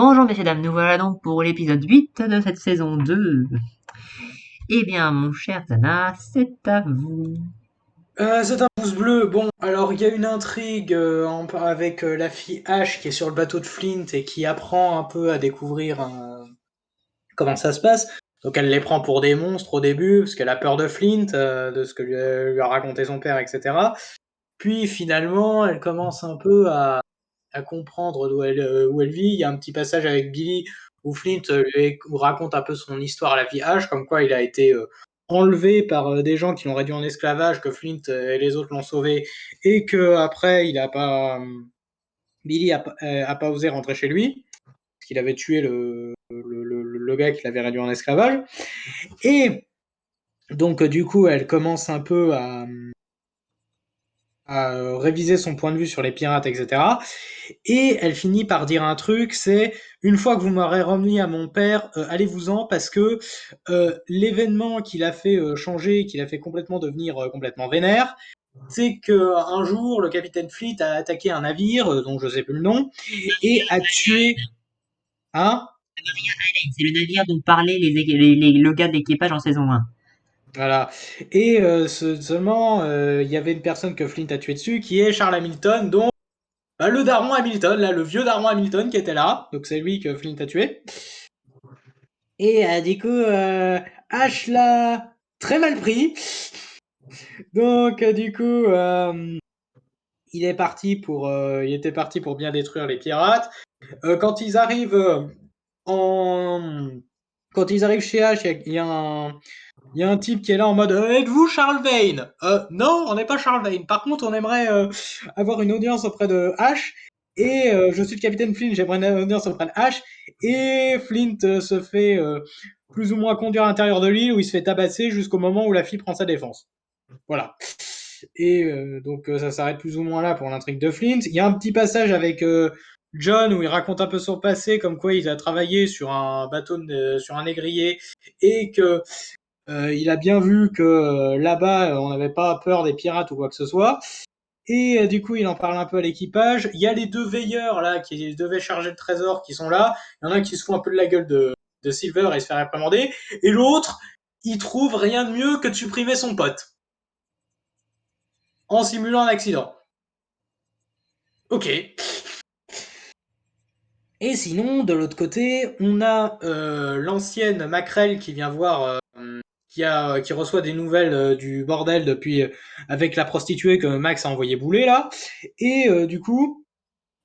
Bonjour messieurs dames, nous voilà donc pour l'épisode 8 de cette saison 2. Eh bien mon cher Zana, c'est à vous. C'est un pouce bleu. Bon, alors il y a une intrigue avec la fille Ash qui est sur le bateau de Flint et qui apprend un peu à découvrir comment ça se passe. Donc elle les prend pour des monstres au début parce qu'elle a peur de Flint, de ce que lui a raconté son père, etc. Puis finalement, elle commence un peu à comprendre où elle vit. Il y a un petit passage avec Billy où Flint lui raconte un peu son histoire à la vie H, comme quoi il a été enlevé par des gens qui l'ont réduit en esclavage, que Flint et les autres l'ont sauvé, et que après il a pas Billy a pas osé rentrer chez lui parce qu'il avait tué le gars qui l'avait réduit en esclavage. Et donc du coup, elle commence un peu à réviser son point de vue sur les pirates, etc. Et elle finit par dire un truc, c'est une fois que vous m'aurez remis à mon père, allez-vous-en parce que l'événement qui l'a fait changer, qui l'a fait complètement devenir complètement vénère, c'est que un jour le capitaine Fleet a attaqué un navire dont je sais plus le nom et a tué un. C'est le navire dont parlait le gars de l'équipage en saison 1. Voilà. Et seulement, il y avait une personne que Flint a tué dessus qui est Charles Hamilton, dont bah, le daron Hamilton, là, le vieux daron Hamilton qui était là. Donc c'est lui que Flint a tué. Et du coup, Ash l'a très mal pris. Donc du coup, il était parti pour bien détruire les pirates. Quand ils arrivent en, quand ils arrivent chez Ash, il y a un type qui est là en mode êtes-vous Charles Vane? Non, on n'est pas Charles Vane. Par contre, on aimerait avoir une audience auprès de Ash. Et je suis le capitaine Flint, j'aimerais une audience auprès de Ash. Et Flint se fait plus ou moins conduire à l'intérieur de l'île où il se fait tabasser jusqu'au moment où la fille prend sa défense. Voilà. Et donc ça s'arrête plus ou moins là pour l'intrigue de Flint. Il y a un petit passage avec John où il raconte un peu son passé, comme quoi il a travaillé sur un bateau, sur un négrier, et que il a bien vu que là-bas, on n'avait pas peur des pirates ou quoi que ce soit. Et du coup, il en parle un peu à l'équipage. Il y a les deux veilleurs là qui devaient charger le trésor qui sont là. Il y en a un qui se fout un peu de la gueule de Silver et se fait réprimander. Et l'autre, il trouve rien de mieux que de supprimer son pote en simulant un accident. Ok. Et sinon, de l'autre côté, on a l'ancienne Macrel qui vient voir, qui reçoit des nouvelles du bordel depuis avec la prostituée que Max a envoyé bouler là, et du coup,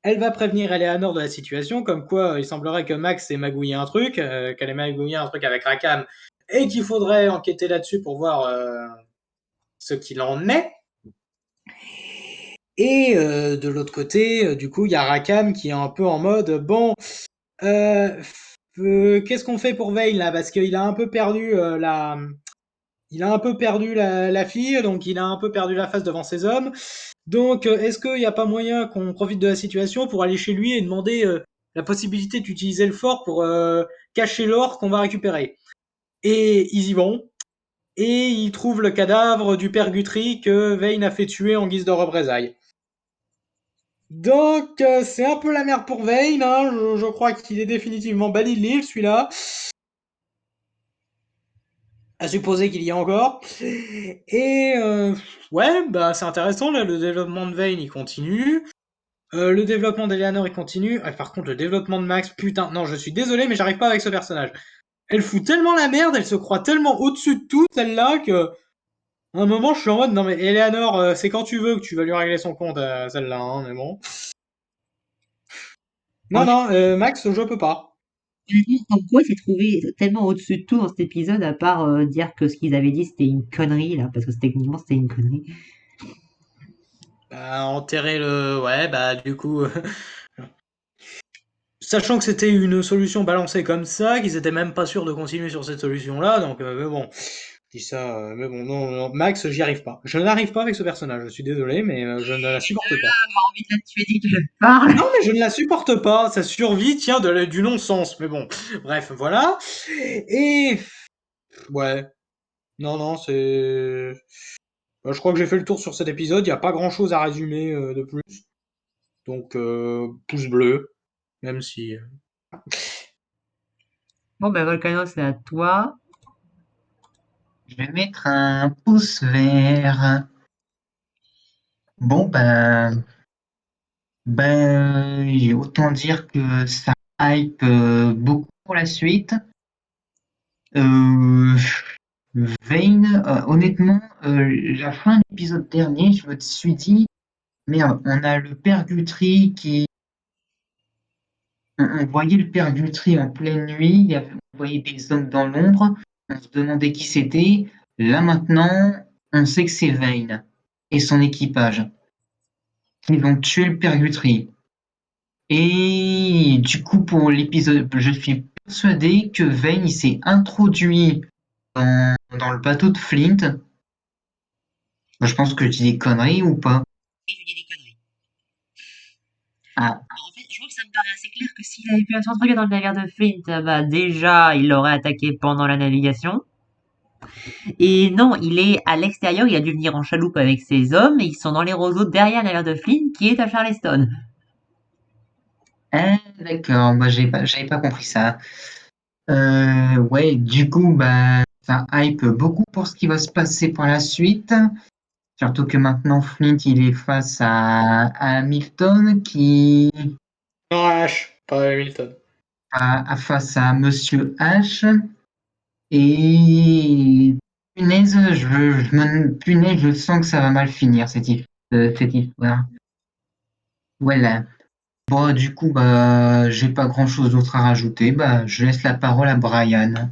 elle va prévenir Eleanor de la situation, comme quoi il semblerait que Max ait magouillé un truc, qu'elle ait magouillé un truc avec Rackham, et qu'il faudrait enquêter là-dessus pour voir ce qu'il en est. Et de l'autre côté, du coup, il y a Rackham qui est un peu en mode bon. Euh, Qu'est-ce qu'on fait pour Vane là? Parce qu'il a un peu perdu il a un peu perdu la fille, donc il a un peu perdu la face devant ses hommes. Donc, est-ce qu'il n'y a pas moyen qu'on profite de la situation pour aller chez lui et demander la possibilité d'utiliser le fort pour cacher l'or qu'on va récupérer? Et ils y vont. Et ils trouvent le cadavre du père Guthrie que Vane a fait tuer en guise de représailles. Donc, c'est un peu la merde pour Vane, hein. Je crois qu'il est définitivement banni de l'île, celui-là. À supposer qu'il y a encore. Et ouais, bah c'est intéressant, là, le développement de Vayne, il continue. Le développement d'Eleanor, il continue. Ah, par contre, le développement de Max, putain, non, je suis désolé, mais j'arrive pas avec ce personnage. Elle fout tellement la merde, elle se croit tellement au-dessus de tout, celle-là, que... À un moment, je suis en mode, non mais Eleanor, c'est quand tu veux que tu vas lui régler son compte, celle-là, hein, mais bon. Non, Franchement, non, Max, je peux pas. comme quoi il s'est trouvé tellement au-dessus de tout dans cet épisode, à part dire que ce qu'ils avaient dit c'était une connerie là, parce que techniquement c'était une connerie. Bah, enterrer le... Ouais, bah, du coup... Sachant que c'était une solution balancée comme ça, qu'ils étaient même pas sûrs de continuer sur cette solution-là, donc mais bon, je dis ça, mais bon, non, non, Max, j'y arrive pas. Je n'arrive pas avec ce personnage, je suis désolé, mais je ne la supporte pas. Envie de la tuer dès que je parle. Non, mais je ne la supporte pas, sa survie tient du non-sens, mais bon, bref, voilà. Et, ouais, non, non, c'est... je crois que j'ai fait le tour sur cet épisode, il n'y a pas grand-chose à résumer de plus, donc pouce bleu, même si... Bon, ben Volcano, c'est à toi. Je vais mettre un pouce vert. Bon, autant dire que ça hype beaucoup pour la suite. Euh, Vayne, honnêtement, la fin de l'épisode dernier, je me suis dit, merde, on a le père Guthrie on voyait le père Guthrie en pleine nuit, on voyait des hommes dans l'ombre, on se demandait qui c'était. Là maintenant, on sait que c'est Vayne et son équipage qui vont tuer le père Guthrie. Et du coup, pour l'épisode, je suis persuadé que Vayne il s'est introduit dans le bateau de Flint. Je pense que je dis des conneries ou pas. Et je dis des conneries. Ah, En fait, je trouve que ça me paraît assez clair que s'il avait pu s'introduire dans le navire de Flint, bah déjà, il l'aurait attaqué pendant la navigation. Et non, il est à l'extérieur, il a dû venir en chaloupe avec ses hommes, et ils sont dans les roseaux derrière le navire de Flint, qui est à Charleston. d'accord, moi j'avais pas compris ça. Ouais, du coup, ça hype beaucoup pour ce qui va se passer par la suite. Surtout que maintenant Flint il est face à Hamilton qui Non, H, pas Hamilton. face à Monsieur H. Et punaise, je sens que ça va mal finir cette histoire. Voilà. Bon, du coup, j'ai pas grand-chose d'autre à rajouter. Je laisse la parole à Brian. Donc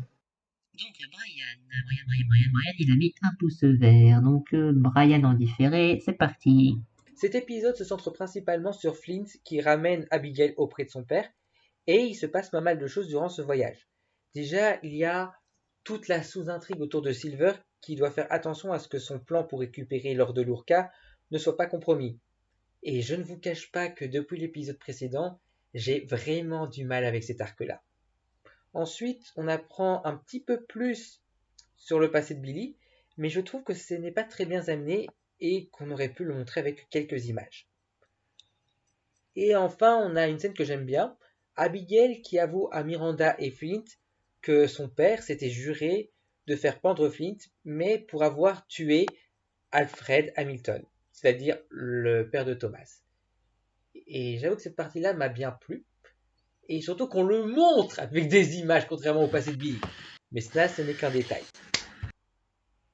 Brian, il a mis un pouce vert. Donc Brian en différé, c'est parti. Cet épisode se centre principalement sur Flint qui ramène Abigail auprès de son père, et il se passe pas mal de choses durant ce voyage. Déjà, il y a toute la sous-intrigue autour de Silver qui doit faire attention à ce que son plan pour récupérer l'or de l'Urca ne soit pas compromis. Et je ne vous cache pas que depuis l'épisode précédent, j'ai vraiment du mal avec cet arc-là. Ensuite, on apprend un petit peu plus sur le passé de Billy, mais je trouve que ce n'est pas très bien amené et qu'on aurait pu le montrer avec quelques images. Et enfin, on a une scène que j'aime bien, Abigail qui avoue à Miranda et Flint que son père s'était juré de faire pendre Flint, mais pour avoir tué Alfred Hamilton, c'est-à-dire le père de Thomas. Et j'avoue que cette partie-là m'a bien plu, et surtout qu'on le montre avec des images, contrairement au passé de Billy. Mais cela, ce n'est qu'un détail.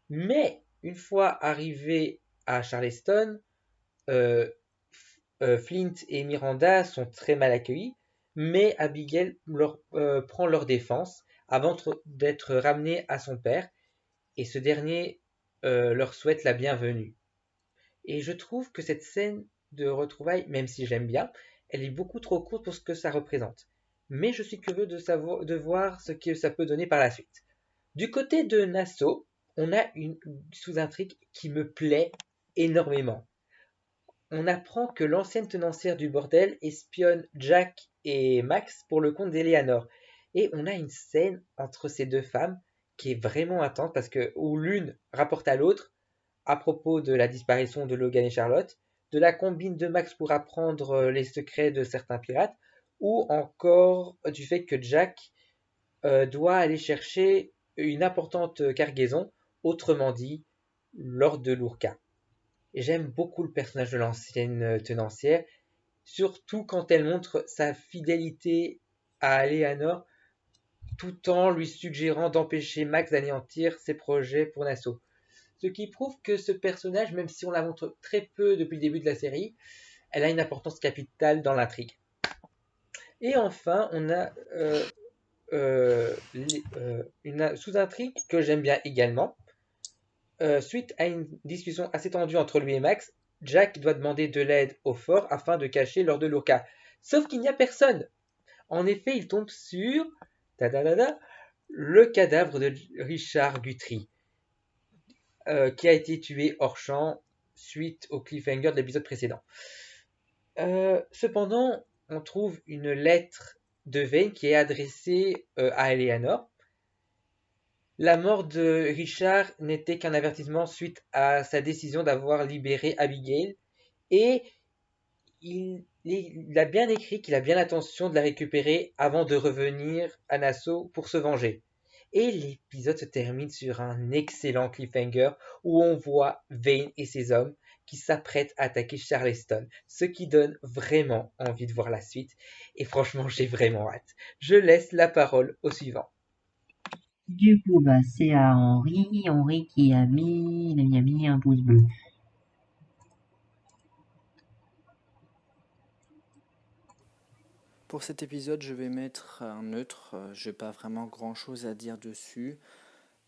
Mais, une fois arrivé à Charleston, euh, Flint et Miranda sont très mal accueillis, mais Abigail prend leur défense avant d'être ramenée à son père, et ce dernier leur souhaite la bienvenue. Et je trouve que cette scène de retrouvailles, même si j'aime bien, elle est beaucoup trop courte pour ce que ça représente. Mais je suis curieux de voir ce que ça peut donner par la suite. Du côté de Nassau, on a une sous-intrigue qui me plaît énormément. On apprend que l'ancienne tenancière du bordel espionne Jack et Max pour le compte d'Eleanor. Et on a une scène entre ces deux femmes qui est vraiment intense parce que où l'une rapporte à l'autre à propos de la disparition de Logan et Charlotte, de la combine de Max pour apprendre les secrets de certains pirates, ou encore du fait que Jack doit aller chercher une importante cargaison, autrement dit, l'or de l'Urca. J'aime beaucoup le personnage de l'ancienne tenancière, surtout quand elle montre sa fidélité à Eleanor, tout en lui suggérant d'empêcher Max d'anéantir ses projets pour Nassau. Ce qui prouve que ce personnage, même si on la montre très peu depuis le début de la série, elle a une importance capitale dans l'intrigue. Et enfin, on a une sous-intrigue que j'aime bien également. Suite à une discussion assez tendue entre lui et Max, Jack doit demander de l'aide au fort afin de cacher l'or de l'Urca. Sauf qu'il n'y a personne. En effet, il tombe sur le cadavre de Richard Guthrie, qui a été tué hors champ suite au cliffhanger de l'épisode précédent. Cependant, on trouve une lettre de Vane qui est adressée à Eleanor. La mort de Richard n'était qu'un avertissement suite à sa décision d'avoir libéré Abigail, et il il a bien écrit qu'il a bien l'intention de la récupérer avant de revenir à Nassau pour se venger. Et l'épisode se termine sur un excellent cliffhanger où on voit Vane et ses hommes qui s'apprêtent à attaquer Charleston, ce qui donne vraiment envie de voir la suite. Et franchement, j'ai vraiment hâte. Je laisse la parole au suivant. Du coup, bah, c'est à Henri. Henri qui il a mis un pouce bleu. Pour cet épisode, je vais mettre un neutre. J'ai pas vraiment grand chose à dire dessus.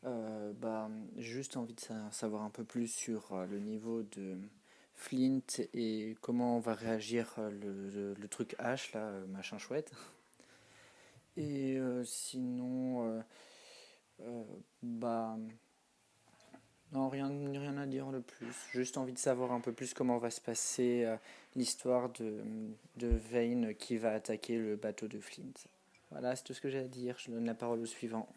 J'ai juste envie de savoir un peu plus sur le niveau de Flint et comment on va réagir le truc H, là, machin chouette. Et sinon, bah, non, rien à dire de plus. Juste envie de savoir un peu plus comment va se passer l'histoire de Vane qui va attaquer le bateau de Flint. Voilà, c'est tout ce que j'ai à dire. Je donne la parole au suivant.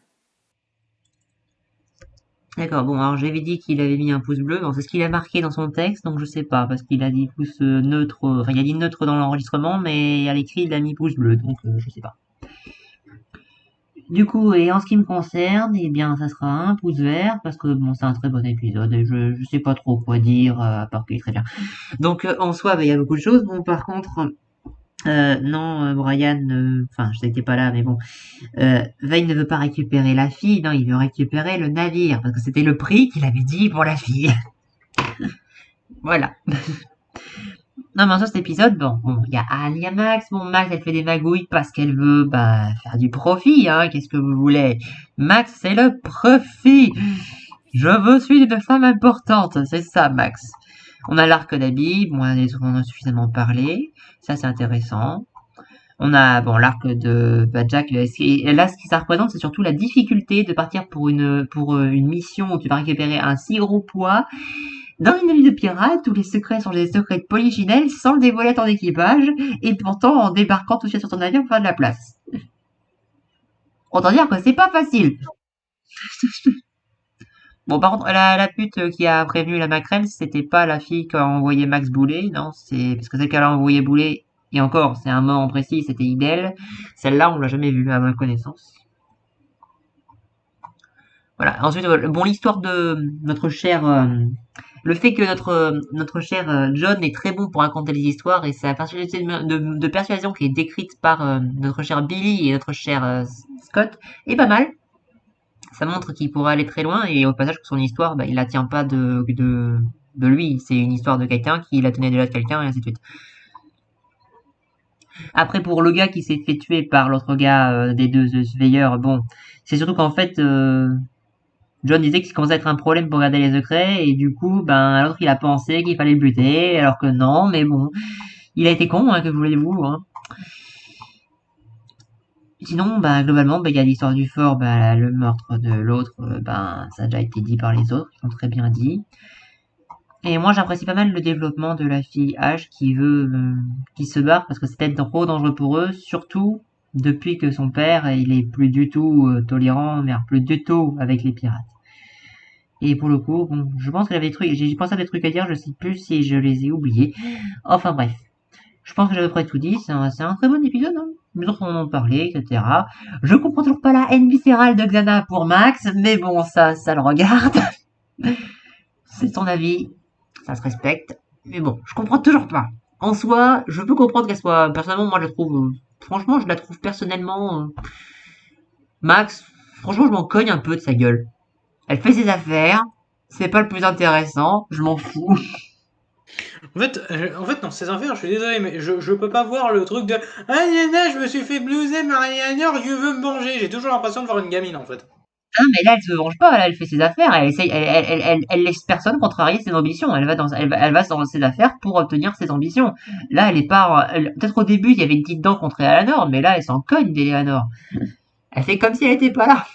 D'accord, bon, alors j'avais dit qu'il avait mis un pouce bleu, bon, c'est ce qu'il a marqué dans son texte, donc je sais pas, parce qu'il a dit pouce neutre, enfin il a dit neutre dans l'enregistrement, mais à l'écrit il a mis pouce bleu, donc je sais pas. Du coup, et en ce qui me concerne, eh bien ça sera un pouce vert, parce que bon, c'est un très bon épisode, et je sais pas trop quoi dire, à part qu'il est très bien. Donc en soi, bah, il y a beaucoup de choses, bon par contre, non, Brian, enfin je sais que t'es pas là, mais bon, Vane ne veut pas récupérer la fille, non, il veut récupérer le navire, parce que c'était le prix qu'il avait dit pour la fille. Voilà. Non, mais en soi, cet épisode, bon, il y a Anne, il y a Max. Bon, Max, elle fait des magouilles parce qu'elle veut, bah, faire du profit, hein. Qu'est-ce que vous voulez? Max, c'est le profit. Je veux suivre une femme importante. C'est ça, Max. On a l'arc d'Abby. Bon, on a suffisamment parlé. Ça, c'est intéressant. On a, bon, l'arc de Jack. Et là, ce que ça représente, c'est surtout la difficulté de partir pour une mission où tu vas récupérer un si gros poids dans une ville de pirates où les secrets sont des secrets de polichinelle sans le dévoiler à ton équipage et pourtant en débarquant tout de suite sur ton navire pour faire de la place. Autant dire que c'est pas facile. Bon, par contre, la pute qui a prévenu la maquerelle, c'était pas la fille qui a envoyé Max bouler, non, c'est parce que celle qu'elle a envoyé bouler, et encore, c'est un moment précis, c'était Idel. Celle-là, on l'a jamais vue à ma connaissance. Voilà. Ensuite, bon, l'histoire de notre cher, le fait que notre cher John est très bon pour raconter les histoires et sa personnalité de persuasion qui est décrite par notre cher Billy et notre cher Scott est pas mal. Ça montre qu'il pourra aller très loin et au passage que son histoire, bah, il la tient pas de lui. C'est une histoire de quelqu'un qui la tenait déjà de quelqu'un et ainsi de suite. Après, pour le gars qui s'est fait tuer par l'autre gars des deux veilleurs, bon, c'est surtout qu'en fait, John disait qu'il commençait à être un problème pour garder les secrets, et du coup, ben, l'autre il a pensé qu'il fallait le buter, alors que non, mais bon, il a été con, hein, que voulez-vous, hein. Sinon, ben, globalement, ben, il y a l'histoire du fort, ben, le meurtre de l'autre, ben, ça a déjà été dit par les autres, ils ont très bien dit. Et moi, j'apprécie pas mal le développement de la fille H qui se barre parce que c'est peut-être trop dangereux pour eux, surtout depuis que son père, il est plus du tout tolérant, mais plus du tout avec les pirates. Et pour le coup, bon, je pense que j'avais des trucs, j'ai pensé à des trucs à dire, je sais plus si je les ai oubliés. Enfin bref. Je pense que j'ai à peu près tout dit, c'est un très bon épisode, hein. Les autres en ont parlé, etc. Je comprends toujours pas la haine viscérale de Xana pour Max, mais bon, ça le regarde. C'est son avis, ça se respecte. Mais bon, je comprends toujours pas. En soi, je peux comprendre qu'elle soit, personnellement, moi je la trouve, franchement, je la trouve personnellement, Max, franchement, je m'en cogne un peu de sa gueule. Elle fait ses affaires, c'est pas le plus intéressant, je m'en fous. En fait, dans ces affaires, je suis désolé, mais je peux pas voir le truc de ah nana, je me suis fait blouser Marianne, je veux me venger. J'ai toujours l'impression de voir une gamine en fait. Ah, mais là, elle se venge pas, là, elle fait ses affaires, elle essaye, elle laisse personne contrarier ses ambitions, elle va dans ses affaires pour obtenir ses ambitions. Là, elle est pas, peut-être au début, il y avait une petite dent contre Eleanor, mais là, elle s'en cogne d'Eleanor. Elle fait comme si elle était pas là.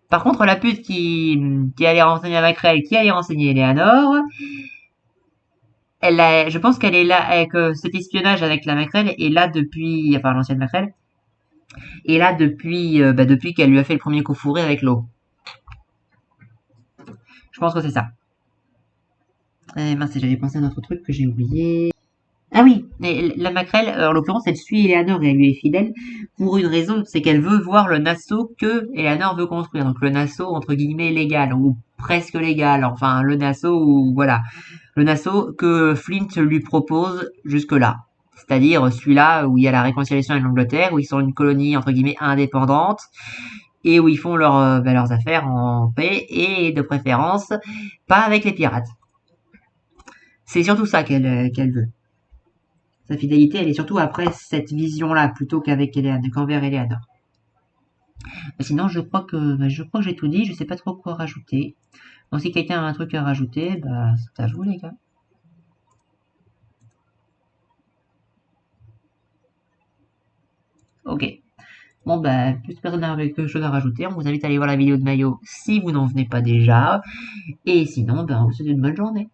Par contre, la pute qui allait renseigner à Macrel, qui allait renseigner Eleanor, je pense qu'elle est là, que cet espionnage avec la Macrel est là depuis, enfin, l'ancienne Macrel, est là depuis qu'elle lui a fait le premier coup fourré avec l'eau. Je pense que c'est ça. Mince, j'avais pensé à un autre truc que j'ai oublié. Ah oui, mais la Maquerelle, en l'occurrence, elle suit Eleanor et elle lui est fidèle pour une raison, c'est qu'elle veut voir le Nassau que Eleanor veut construire. Donc le Nassau, entre guillemets, légal, ou presque légal, enfin le Nassau, voilà. Le Nassau que Flint lui propose jusque-là. C'est-à-dire celui-là où il y a la réconciliation avec l'Angleterre, où ils sont une colonie, entre guillemets, indépendante, et où ils font leurs affaires en paix, et de préférence, pas avec les pirates. C'est surtout ça qu'elle veut. Sa fidélité, elle est surtout après cette vision-là, plutôt qu'envers Eleanor. Sinon, je crois que j'ai tout dit, je sais pas trop quoi rajouter. Donc si quelqu'un a un truc à rajouter, bah, c'est à vous les gars. Ok. Bon bah, plus personne n'a quelque chose à rajouter, on vous invite à aller voir la vidéo de Mayo si vous n'en venez pas déjà. Et sinon, bah, on vous souhaite une bonne journée.